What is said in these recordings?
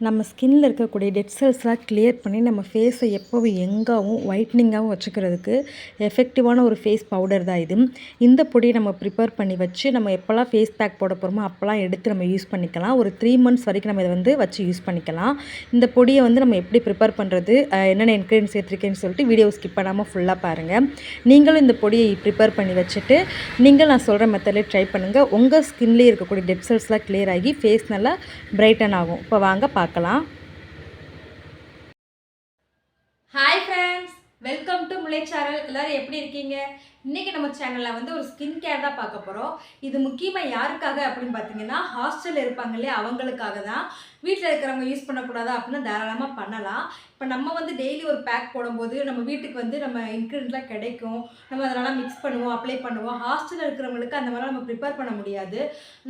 நம்ம ஸ்கின்ல இருக்கக்கூடிய டெட் செல்ஸ்லாம் கிளியர் பண்ணி நம்ம ஃபேஸை எப்போவும் யங்காகவும் ஒயிட்னிங்காகவும் வச்சுக்கிறதுக்கு எஃபெக்டிவான ஒரு ஃபேஸ் பவுடர் தான் இது. இந்த பொடியை நம்ம ப்ரிப்பேர் பண்ணி வச்சு நம்ம எப்போல்லாம் ஃபேஸ் பேக் போட போகிறோமோ அப்போல்லாம் எடுத்து நம்ம யூஸ் பண்ணிக்கலாம். ஒரு 3 மந்த்ஸ் வரைக்கும் நம்ம இதை வச்சு யூஸ் பண்ணிக்கலாம். இந்த பொடியை நம்ம எப்படி ப்ரிப்பேர் பண்ணுறது, என்னென்ன இன்க்ரீடியன்ஸ் சேர்த்துருக்கேன்னு சொல்லிட்டு வீடியோ ஸ்கிப் பண்ணாமல் ஃபுல்லாக பாருங்கள். நீங்களும் இந்த பொடியை ப்ரிப்பேர் பண்ணி வச்சுட்டு நான் சொல்கிற மெத்தட்லேயே ட்ரை பண்ணுங்கள். உங்கள் ஸ்கின்லேயே இருக்கக்கூடிய டெட் செல்ஸ்லாம் கிளியர் ஆகி ஃபேஸ் நல்லா பிரைட்டன் ஆகும். இப்போ வாங்க பார்க்கலாம். Hi friends, welcome to Mullai channel. எல்லாரும் எப்படி இருக்கீங்க? இன்றைக்கி நம்ம சேனலில் ஒரு ஸ்கின் கேர் தான் பார்க்க போகிறோம். இது முக்கியமாக யாருக்காக அப்படின்னு பார்த்தீங்கன்னா, ஹாஸ்டலில் இருப்பாங்க இல்லையா, அவங்களுக்காக தான். வீட்டில் இருக்கிறவங்க யூஸ் பண்ணக்கூடாதா அப்படின்னு தாராளமாக பண்ணலாம். இப்போ நம்ம டெய்லி ஒரு பேக் போடும்போது நம்ம வீட்டுக்கு நம்ம இன்க்ரீடியன்ட்லாம் கிடைக்கும். நம்ம அதனால் மிக்ஸ் பண்ணுவோம், அப்ளை பண்ணுவோம். ஹாஸ்டலில் இருக்கிறவங்களுக்கு அந்த மாதிரிலாம் நம்ம ப்ரிப்பேர் பண்ண முடியாது.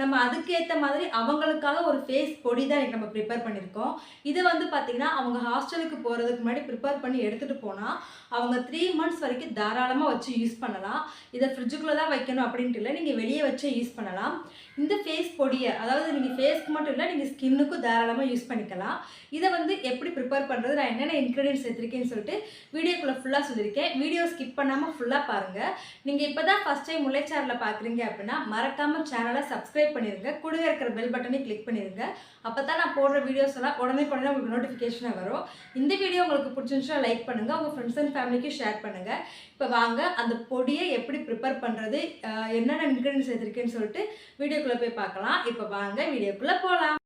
நம்ம அதுக்கேற்ற மாதிரி அவங்களுக்காக ஒரு ஃபேஸ் பொடி தான் நம்ம ப்ரிப்பேர் பண்ணியிருக்கோம். இது பார்த்திங்கன்னா அவங்க ஹாஸ்டலுக்கு போகிறதுக்கு முன்னாடி ப்ரிப்பேர் பண்ணி எடுத்துகிட்டு போனால் அவங்க 3 மந்த்ஸ் வரைக்கும் தாராளமாக வச்சு யூஸ் பண்ணலாம். இதை ஃப்ரிட்ஜுக்குள்ளே தான் வைக்கணும் அப்படின்ட்டு இல்லை, நீங்கள் வெளியே வச்சே யூஸ் பண்ணலாம். இந்த ஃபேஸ் பொடியை, அதாவது நீங்கள் ஃபேஸ்க்கு மட்டும் இல்லை, நீங்கள் ஸ்கின்னுக்கும் தாராளமாக யூஸ் பண்ணிக்கலாம். இதை எப்படி ப்ரிப்பேர் பண்ணுறது, நான் என்னென்ன இன்க்ரீடியன்ஸ் சேர்த்துருக்கேன்னு சொல்லிட்டு வீடியோக்குள்ளே ஃபுல்லாக சொல்லியிருக்கேன். வீடியோ ஸ்கிப் பண்ணாமல் ஃபுல்லாக பாருங்கள். நீங்கள் இப்போ தான் ஃபஸ்ட் டைம் முல்லை சேனலில் பார்க்குறீங்க அப்படின்னா மறக்காமல் சேனலை சப்ஸ்கிரைப் பண்ணிடுங்க. கூடவே இருக்கிற பெல் பட்டனை கிளிக் பண்ணிடுங்க. அப்போ தான் நான் போடுற வீடியோஸ் எல்லாம் உடனே உங்களுக்கு நோட்டிஃபிகேஷனாக வரும். இந்த வீடியோ உங்களுக்கு பிடிச்சிருந்துச்சுன்னா லைக் பண்ணுங்கள், உங்கள் ஃப்ரெண்ட்ஸ் அண்ட் ஃபேமிலிக்கு ஷேர் பண்ணுங்கள். இப்போ வாங்க அந்த பொடியை எப்படி ப்ரிப்பேர் பண்ணுறது, என்னென்ன இன்க்ரீடியன்ஸ் சேர்த்துருக்கேன்னு சொல்லிட்டு வீடியோக்குள்ளே போய் பார்க்கலாம். இப்போ வாங்க வீடியோக்குள்ளே போகலாம்.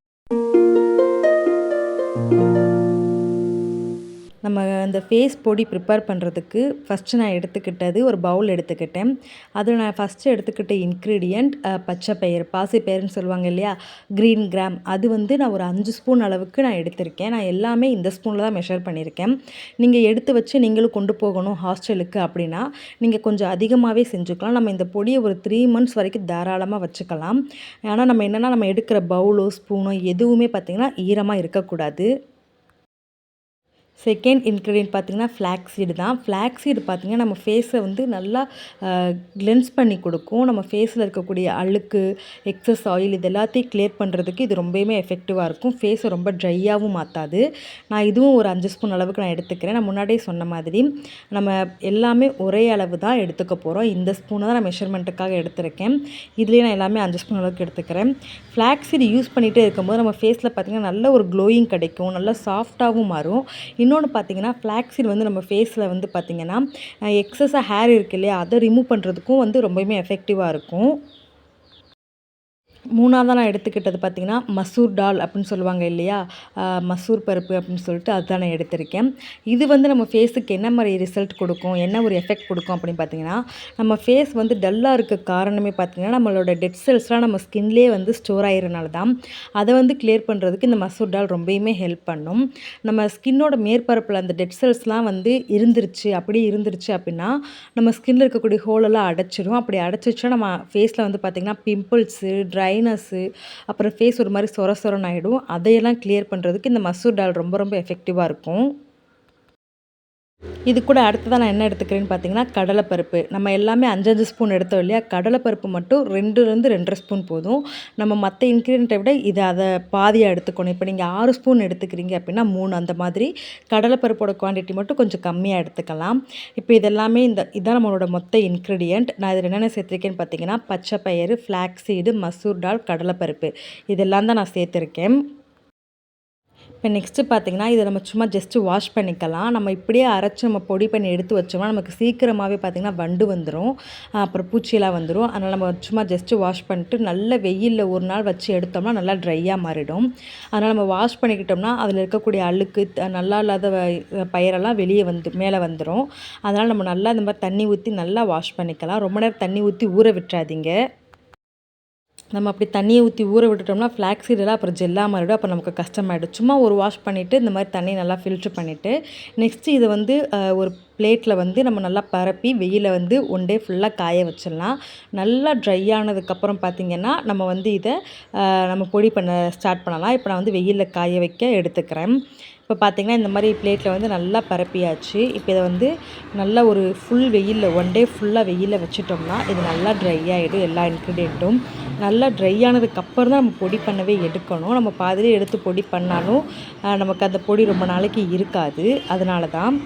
நம்ம அந்த ஃபேஸ் பொடி ப்ரிப்பேர் பண்ணுறதுக்கு ஃபஸ்ட்டு நான் எடுத்துக்கிட்டது ஒரு பவுல் எடுத்துக்கிட்டேன். அதில் நான் ஃபஸ்ட்டு எடுத்துக்கிட்ட இன்க்ரீடியண்ட் பச்சைப்பயிறு, பாசிப்பயிறுன்னு சொல்லுவாங்க இல்லையா, க்ரீன் கிராம். அது நான் ஒரு 5 ஸ்பூன் அளவுக்கு நான் எடுத்திருக்கேன். நான் எல்லாமே இந்த ஸ்பூனில் தான் மெஷர் பண்ணியிருக்கேன். நீங்கள் எடுத்து வச்சு நீங்களும் கொண்டு போகணும் ஹாஸ்டலுக்கு அப்படின்னா நீங்கள் கொஞ்சம் அதிகமாகவே செஞ்சுக்கலாம். நம்ம இந்த பொடியை ஒரு 3 மந்த்ஸ் வரைக்கும் தாராளமாக வச்சுக்கலாம். ஆனால் நம்ம எடுக்கிற பவுலோ ஸ்பூனோ எதுவுமே பார்த்திங்கன்னா ஈரமாக இருக்கக்கூடாது. செகண்ட் இன்க்ரீடியன்ட் பார்த்திங்கன்னா ஃப்ளாக்ஸீடு தான். ஃப்ளாக்ஸீடு பார்த்திங்கன்னா நம்ம ஃபேஸை நல்லா கிளென்ஸ் பண்ணி கொடுக்கும். நம்ம ஃபேஸில் இருக்கக்கூடிய அழுக்கு, எக்ஸஸ் ஆயில் இது எல்லாத்தையும் கிளியர் பண்ணுறதுக்கு இது ரொம்பவுமே எஃபெக்டிவாக இருக்கும். ஃபேஸை ரொம்ப ட்ரையாகவும் மாற்றாது. நான் இதுவும் ஒரு 5 ஸ்பூன் அளவுக்கு நான் எடுத்துக்கிறேன். நான் முன்னாடியே சொன்ன மாதிரி நம்ம எல்லாமே ஒரே அளவு தான் எடுத்துக்க போகிறோம். இந்த ஸ்பூனை தான் நான் மெஷர்மெண்ட்டுக்காக எடுத்துருக்கேன். இதுலேயே நான் எல்லாமே 5 ஸ்பூன் அளவுக்கு எடுத்துக்கிறேன். ஃப்ளாக்ஸீடு யூஸ் பண்ணிகிட்டே இருக்கும்போது நம்ம ஃபேஸில் பார்த்திங்கன்னா நல்ல ஒரு க்ளோயிங் கிடைக்கும், நல்லா சாஃப்டாகவும் மாறும். இன்னொன்று பார்த்திங்கன்னா ஃப்ளாக்ஸீட் நம்ம ஃபேஸில் பார்த்திங்கன்னா எக்ஸஸாக ஹேர் இருக்குது இல்லையா, அதை ரிமூவ் பண்ணுறதுக்கும் ரொம்பவுமே எஃபெக்டிவாக இருக்கும். மூணாவதாக நான் எடுத்துக்கிட்டது பார்த்திங்கன்னா மசூர் டால் அப்படின்னு சொல்லுவாங்க இல்லையா, மசூர் பருப்பு அப்படின்னு சொல்லிட்டு அதுதான் நான் எடுத்திருக்கேன். இது நம்ம ஃபேஸுக்கு என்ன மாதிரி ரிசல்ட் கொடுக்கும், என்ன ஒரு எஃபெக்ட் கொடுக்கும் அப்படின்னு பார்த்திங்கன்னா, நம்ம ஃபேஸ் டல்லாக இருக்க காரணமே பார்த்திங்கன்னா நம்மளோட டெட் செல்ஸ்லாம் நம்ம ஸ்கின்லேயே ஸ்டோர் ஆகிறனால தான். அதை கிளியர் பண்ணுறதுக்கு இந்த மசூர் டால் ரொம்பவுமே ஹெல்ப் பண்ணும். நம்ம ஸ்கின்னோட மேற்பரப்பில் அந்த டெட் செல்ஸ்லாம் அப்படியே இருந்துருச்சு அப்படின்னா நம்ம ஸ்கின்னில் இருக்கக்கூடிய ஹோலெல்லாம் அடைச்சிடும். அப்படி அடைச்சிச்சா நம்ம ஃபேஸில் பார்த்திங்கன்னா பிம்பிள்ஸு, ட்ரைனஸ்ஸு, அப்புறம் ஃபேஸ் ஒரு மாதிரி சொர சொரன்னு ஆகிடும். அதையெல்லாம் கிளியர் பண்ணுறதுக்கு இந்த மசூர் டால் ரொம்ப ரொம்ப எஃபெக்டிவாக இருக்கும். இது கூட அடுத்ததான் நான் என்ன எடுத்துக்கிறேன்னு பார்த்தீங்கன்னா கடலைப்பருப்பு. நம்ம எல்லாமே 5 ஸ்பூன் எடுத்தோம் இல்லையா, கடலைப்பருப்பு மட்டும் 2லேருந்து 2.5 ஸ்பூன் போதும். நம்ம மற்ற இன்க்ரீடியண்ட்டை விட அதை பாதியாக எடுத்துக்கணும். இப்போ நீங்கள் 6 ஸ்பூன் எடுத்துக்கிறீங்க அப்படின்னா 3, அந்த மாதிரி கடலைப்பருப்போட குவான்டிட்டி மட்டும் கொஞ்சம் கம்மியாக எடுத்துக்கலாம். இப்போ இதெல்லாமே இதான் நம்மளோட மொத்த இன்க்ரீடியண்ட். நான் இதில் என்னென்ன சேர்த்துருக்கேன்னு பார்த்தீங்கன்னா பச்சைப்பயிறு, ஃப்ளாக்ஸீடு, மசூர் டால், கடலைப்பருப்பு இதெல்லாம் தான் நான் சேர்த்துருக்கேன். இப்போ நெக்ஸ்ட்டு பார்த்திங்கன்னா இதை நம்ம சும்மா ஜஸ்ட்டு வாஷ் பண்ணிக்கலாம். நம்ம இப்படியே அரைச்சி நம்ம பொடி பண்ணி எடுத்து வச்சோம்னா நமக்கு சீக்கிரமாகவே பார்த்திங்கன்னா வண்டு வந்துடும், அப்புறம் பூச்சியெல்லாம் வந்துடும். அதனால் நம்ம சும்மா ஜஸ்ட்டு வாஷ் பண்ணிட்டு நல்ல வெயிலில் ஒரு நாள் வச்சு எடுத்தோம்னா நல்லா ட்ரையாக மாறிடும். அதனால் நம்ம வாஷ் பண்ணிக்கிட்டோம்னா அதில் இருக்கக்கூடிய அழுக்கு, நல்லா இல்லாத பயிரெல்லாம் வெளியே மேலே வந்துடும். அதனால் நம்ம நல்லா இந்த மாதிரி தண்ணி ஊற்றி நல்லா வாஷ் பண்ணிக்கலாம். ரொம்ப நேரம் தண்ணி ஊற்றி ஊற விட்டுறாதீங்க. நம்ம அப்படி தண்ணியை ஊற்றி ஊற விட்டுட்டோம்னா ஃப்ளாக்ஸீடெல்லாம் அப்புறம் ஜெல்லாக மாறிடும். அப்போ நமக்கு கஷ்டமாயிடும். சும்மா ஒரு வாஷ் பண்ணிவிட்டு இந்த மாதிரி தண்ணி நல்லா ஃபில்ட்ரு பண்ணிவிட்டு நெக்ஸ்ட்டு இதை ஒரு பிளேட்டில் வந்து நம்ம நல்லா பரப்பி வெயிலில் வந்து ஒன் டே ஃபுல்லாக காய வச்சிடலாம். நல்லா ட்ரை ஆனதுக்கப்புறம் பார்த்திங்கன்னா நம்ம வந்து இதை நம்ம பொடி பண்ண ஸ்டார்ட் பண்ணலாம். இப்போ நான் வந்து வெயிலில் காய வைக்க எடுத்துக்கிறேன். இப்போ பார்த்திங்கன்னா இந்த மாதிரி பிளேட்டில் வந்து நல்லா பரப்பியாச்சு. இப்போ இதை வந்து நல்லா ஒரு ஃபுல் வெயிலில் ஒன் டே ஃபுல்லாக வெயிலில் வச்சுட்டோம்னா இது நல்லா ட்ரை ஆகிடும். எல்லா இன்க்ரீடியண்ட்டும் நல்லா ட்ரை ஆனதுக்கப்புறம் தான் நம்ம பொடி பண்ணவே எடுக்கணும். நம்ம பாதிலே எடுத்து பொடி பண்ணாலும் நமக்கு அந்த பொடி ரொம்ப நாளைக்கு இருக்காது. அதனால தான்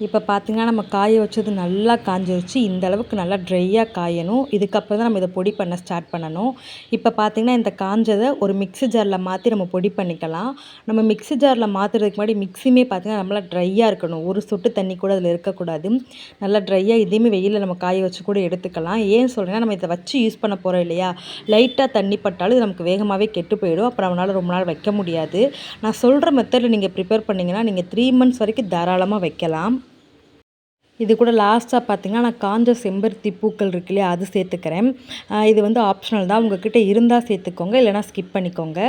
இப்போ பார்த்திங்கன்னா நம்ம காய வச்சது நல்லா காஞ்சிருச்சு. இந்த அளவுக்கு நல்லா ட்ரையாக காயணும். இதுக்கப்புறம் தான் நம்ம இதை பொடி பண்ண ஸ்டார்ட் பண்ணணும். இப்போ பார்த்திங்கன்னா இந்த காஞ்சதை ஒரு மிக்ஸி ஜாரில் மாற்றி நம்ம பொடி பண்ணிக்கலாம். நம்ம மிக்ஸி ஜாரில் மாற்றுறதுக்கு முன்னாடி மிக்ஸியுமே பார்த்திங்கன்னா நல்லா ட்ரையாக இருக்கணும். ஒரு சொட்டு தண்ணி கூட அதில் இருக்கக்கூடாது. நல்லா ட்ரையாக இதையுமே வெயிலில் நம்ம காய வச்சு கூட எடுத்துக்கலாம். ஏன் சொல்கிறேன்னா நம்ம இதை வச்சு யூஸ் பண்ண போகிறோம் இல்லையா, லைட்டாக தண்ணி பட்டாலும் இது நமக்கு வேகமாகவே கெட்டு போயிடும். அப்புறம் நம்மளால் ரொம்ப நாள் வைக்க முடியாது. நான் சொல்கிற மெத்தடில் நீங்கள் ப்ரிப்பேர் பண்ணிங்கன்னா நீங்கள் 3 months வரைக்கும் தாராளமாக வைக்கலாம். இது கூட லாஸ்ட்டாக பார்த்திங்கன்னா நான் காஞ்ச செம்பருத்தி பூக்கள் இருக்கு இல்லையா, அது சேர்த்துக்கிறேன். இது வந்து ஆப்ஷனல் தான். உங்கள்கிட்ட இருந்தால் சேர்த்துக்கோங்க, இல்லைனா ஸ்கிப் பண்ணிக்கோங்க.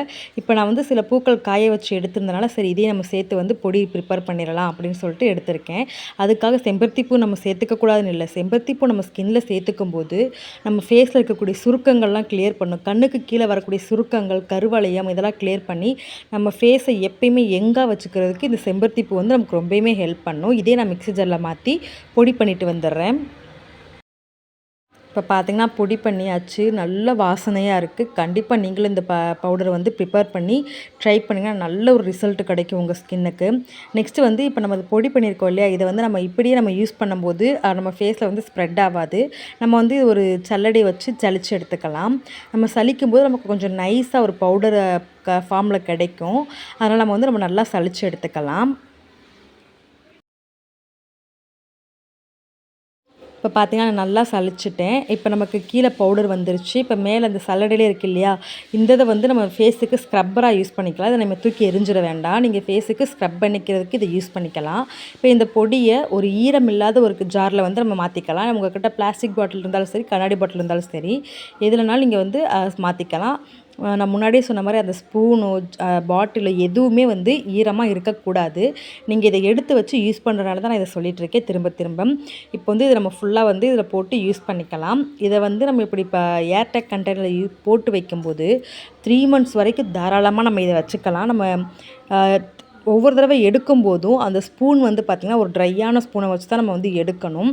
இப்போ நான் வந்து சில பூக்கள் காய வச்சு எடுத்திருந்தனால சரி இதையும் நம்ம சேர்த்து வந்து பொடி ப்ரிப்பேர் பண்ணிடலாம் அப்படின்னு சொல்லிட்டு எடுத்திருக்கேன். அதுக்காக செம்பருத்தி பூ நம்ம சேர்த்துக்கக்கூடாதுன்னு இல்லை. செம்பருத்தி பூ நம்ம ஸ்கின்னில் சேர்த்துக்கும் போது நம்ம ஃபேஸில் இருக்கக்கூடிய சுருக்கங்கள்லாம் கிளியர் பண்ணும். கண்ணுக்கு கீழே வரக்கூடிய சுருக்கங்கள், கருவளையம் இதெல்லாம் கிளியர் பண்ணி நம்ம ஃபேஸை எப்பயுமே எங்காக வச்சுக்கிறதுக்கு இந்த செம்பருத்தி பூ வந்து நமக்கு ரொம்பவுமே ஹெல்ப் பண்ணும். இதே நான் மிக்ஸி ஜாரில் மாற்றி பொடி பண்ணிட்டு வந்துடுறேன். இப்போ பார்த்திங்கன்னா பொடி பண்ணியாச்சு. நல்ல வாசனையாக இருக்குது. கண்டிப்பாக நீங்களும் இந்த பவுடரை வந்து ப்ரிப்பேர் பண்ணி ட்ரை பண்ணிங்கன்னா நல்ல ஒரு ரிசல்ட் கிடைக்கும் உங்கள் ஸ்கின்னுக்கு. நெக்ஸ்ட்டு வந்து இப்போ நம்ம பொடி பண்ணியிருக்கோம் இல்லையா, இதை வந்து நம்ம இப்படியே நம்ம யூஸ் பண்ணும்போது நம்ம ஃபேஸில் வந்து ஸ்ப்ரெட் ஆகாது. நம்ம வந்து ஒரு சல்லடை வச்சு சலிச்சு எடுத்துக்கலாம். நம்ம சலிக்கும்போது நமக்கு கொஞ்சம் நைஸாக ஒரு பவுடர் ஃபார்மில் கிடைக்கும். அதனால் நம்ம நல்லா சலிச்சு எடுத்துக்கலாம். இப்போ பார்த்திங்கன்னா நான் நல்லா சலிச்சிட்டேன். இப்போ நமக்கு கீழே பவுடர் வந்துருச்சு. இப்போ மேலே அந்த சல்லடையிலே இருக்குது இல்லையா, இந்த இதை வந்து நம்ம ஃபேஸுக்கு ஸ்க்ரப்பராக யூஸ் பண்ணிக்கலாம். இதை நம்ம தூக்கி எரிஞ்சிட வேண்டாம். நீங்கள் ஃபேஸுக்கு ஸ்க்ரப் பண்ணிக்கிறதுக்கு இதை யூஸ் பண்ணிக்கலாம். இப்போ இந்த பொடியை ஒரு ஈரம் இல்லாத ஒரு ஜாரில் வந்து நம்ம மாற்றிக்கலாம். உங்கள்கிட்ட பிளாஸ்டிக் பாட்டில் இருந்தாலும் சரி, கண்ணாடி பாட்டில் இருந்தாலும் சரி, எதுலனாலும் நீங்கள் வந்து மாற்றிக்கலாம். நான் முன்னாடியே சொன்ன மாதிரி அந்த ஸ்பூனோ பாட்டிலோ எதுவுமே வந்து ஈரமாக இருக்கக்கூடாது. நீங்கள் இதை எடுத்து வச்சு யூஸ் பண்ணுறதுனால தான் நான் இதை சொல்லிகிட்ருக்கேன் திரும்ப திரும்ப. இப்போ வந்து இதை நம்ம ஃபுல்லாக வந்து இதில் போட்டு யூஸ் பண்ணிக்கலாம். இதை வந்து நம்ம இப்படி இப்போ ஏர்டெக் கண்டெய்னரில் போட்டு வைக்கும்போது 3 months வரைக்கும் தாராளமாக நம்ம இதை வச்சுக்கலாம். நம்ம ஒவ்வொரு தடவை எடுக்கும்போதும் அந்த ஸ்பூன் வந்து பார்த்திங்கன்னா ஒரு ட்ரையான ஸ்பூனை வச்சு தான் நம்ம வந்து எடுக்கணும்.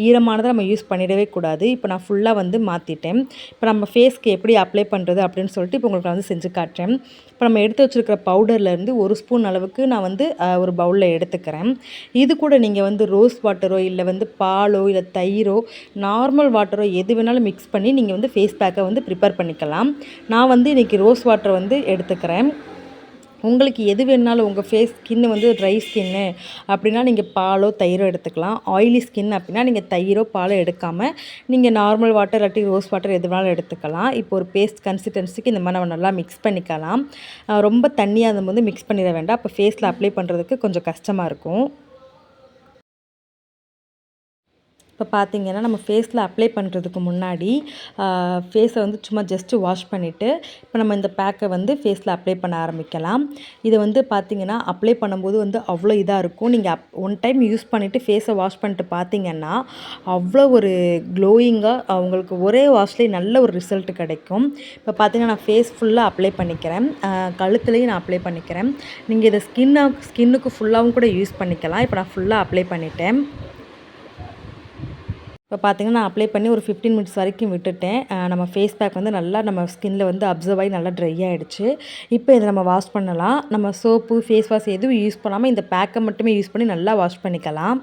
ஈரமானதை நம்ம யூஸ் பண்ணிடவே கூடாது. இப்போ நான் ஃபுல்லாக வந்து மாற்றிட்டேன். இப்போ நம்ம ஃபேஸ்க்கு எப்படி அப்ளை பண்ணுறது அப்படின்னு சொல்லிட்டு இப்போ உங்களுக்கு வந்து செஞ்சு காட்டுறேன். இப்போ நம்ம எடுத்து வச்சுருக்கிற பவுடர்லேருந்து 1 ஸ்பூன் அளவுக்கு நான் வந்து ஒரு பவுலில் எடுத்துக்கிறேன். இது கூட நீங்கள் வந்து ரோஸ் வாட்டரோ இல்லை வந்து பாலோ இல்லை தயிரோ நார்மல் வாட்டரோ எது வேணாலும் மிக்ஸ் பண்ணி நீங்கள் வந்து ஃபேஸ் பேக்கை வந்து ப்ரிப்பேர் பண்ணிக்கலாம். நான் வந்து இன்றைக்கி ரோஸ் வாட்டர் வந்து எடுத்துக்கிறேன். உங்களுக்கு எது வேணுனாலும் உங்கள் ஃபேஸ் ஸ்கின்னு வந்து ட்ரை ஸ்கின்னு அப்படின்னா நீங்கள் பாலோ தயிரோ எடுத்துக்கலாம். ஆயிலி ஸ்கின் அப்படின்னா நீங்கள் தயிரோ பாலோ எடுக்காமல் நீங்கள் நார்மல் வாட்டர் இல்லாட்டி ரோஸ் வாட்டர் எது வேணாலும் எடுத்துக்கலாம். இப்போ ஒரு பேஸ்ட் கன்சிஸ்டன்சிக்கு இந்த மாதிரி நம்ம நல்லா மிக்ஸ் பண்ணிக்கலாம். ரொம்ப தண்ணியாக இருக்கும்போது மிக்ஸ் பண்ணிட வேண்டாம். அப்போ ஃபேஸில் அப்ளை பண்ணுறதுக்கு கொஞ்சம் கஷ்டமாக இருக்கும். இப்போ பார்த்திங்கன்னா நம்ம ஃபேஸில் அப்ளை பண்ணுறதுக்கு முன்னாடி ஃபேஸை வந்து சும்மா ஜஸ்ட்டு வாஷ் பண்ணிவிட்டு இப்போ நம்ம இந்த பேக்கை வந்து ஃபேஸில் அப்ளை பண்ண ஆரம்பிக்கலாம். இதை வந்து பார்த்திங்கன்னா அப்ளை பண்ணும்போது வந்து அவ்வளோ இதாக இருக்கும். நீங்கள் ஒன் டைம் யூஸ் பண்ணிவிட்டு ஃபேஸை வாஷ் பண்ணிட்டு பார்த்திங்கன்னா அவ்வளோ ஒரு க்ளோயிங்காக உங்களுக்கு ஒரே வாஷ்லேயே நல்ல ஒரு ரிசல்ட் கிடைக்கும். இப்போ பார்த்திங்கன்னா நான் ஃபேஸ் ஃபுல்லாக அப்ளை பண்ணிக்கிறேன். கழுத்துலேயும் நான் அப்ளை பண்ணிக்கிறேன். நீங்கள் இதை ஸ்கின்னுக்கு ஃபுல்லாகவும் கூட யூஸ் பண்ணிக்கலாம். இப்போ நான் ஃபுல்லாக அப்ளை பண்ணிட்டேன். இப்போ பார்த்திங்கன்னா நான் அப்ளை பண்ணி ஒரு 15 minutes வரைக்கும் விட்டுட்டேன். நம்ம ஃபேஸ் பேக் வந்து நல்லா நம்ம ஸ்கின்னில் வந்து அப்சர்வ் ஆகி நல்லா ட்ரை ஆகிடுச்சு. இப்போ இதை நம்ம வாஷ் பண்ணலாம். நம்ம சோப்பு ஃபேஸ் வாஷ் எதுவும் யூஸ் பண்ணாமல் இந்த பேக்கை மட்டுமே யூஸ் பண்ணி நல்லா வாஷ் பண்ணிக்கலாம்.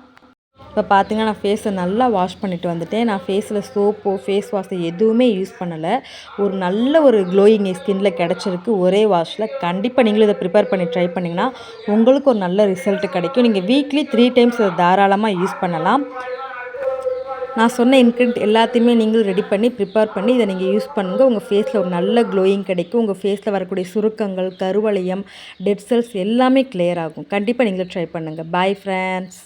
இப்போ பார்த்திங்கன்னா நான் ஃபேஸை நல்லா வாஷ் பண்ணிவிட்டு வந்துட்டேன். நான் ஃபேஸில் சோப்போ ஃபேஸ் வாஷோ எதுவுமே யூஸ் பண்ணலை. ஒரு நல்ல ஒரு க்ளோயிங் ஸ்கின்னில் கிடச்சிருக்கு ஒரே வாஷில். கண்டிப்பாக நீங்களும் இதை ப்ரிப்பேர் பண்ணி ட்ரை பண்ணிங்கன்னா உங்களுக்கு ஒரு நல்ல ரிசல்ட் கிடைக்கும். நீங்கள் வீக்லி 3 times இதை தாராளமாக யூஸ் பண்ணலாம். நான் சொன்ன இன்க்ரீடியன்ட் எல்லாத்தையுமே நீங்களும் ரெடி பண்ணி ப்ரிப்பேர் பண்ணி இதை நீங்கள் யூஸ் பண்ணுங்கள். உங்கள் ஃபேஸில் ஒரு நல்ல க்ளோயிங் கிடைக்கும். உங்கள் ஃபேஸில் வரக்கூடிய சுருக்கங்கள், கருவளையம், டெட் செல்ஸ் எல்லாமே கிளியர் ஆகும். கண்டிப்பாக நீங்களும் ட்ரை பண்ணுங்கள். Bye friends.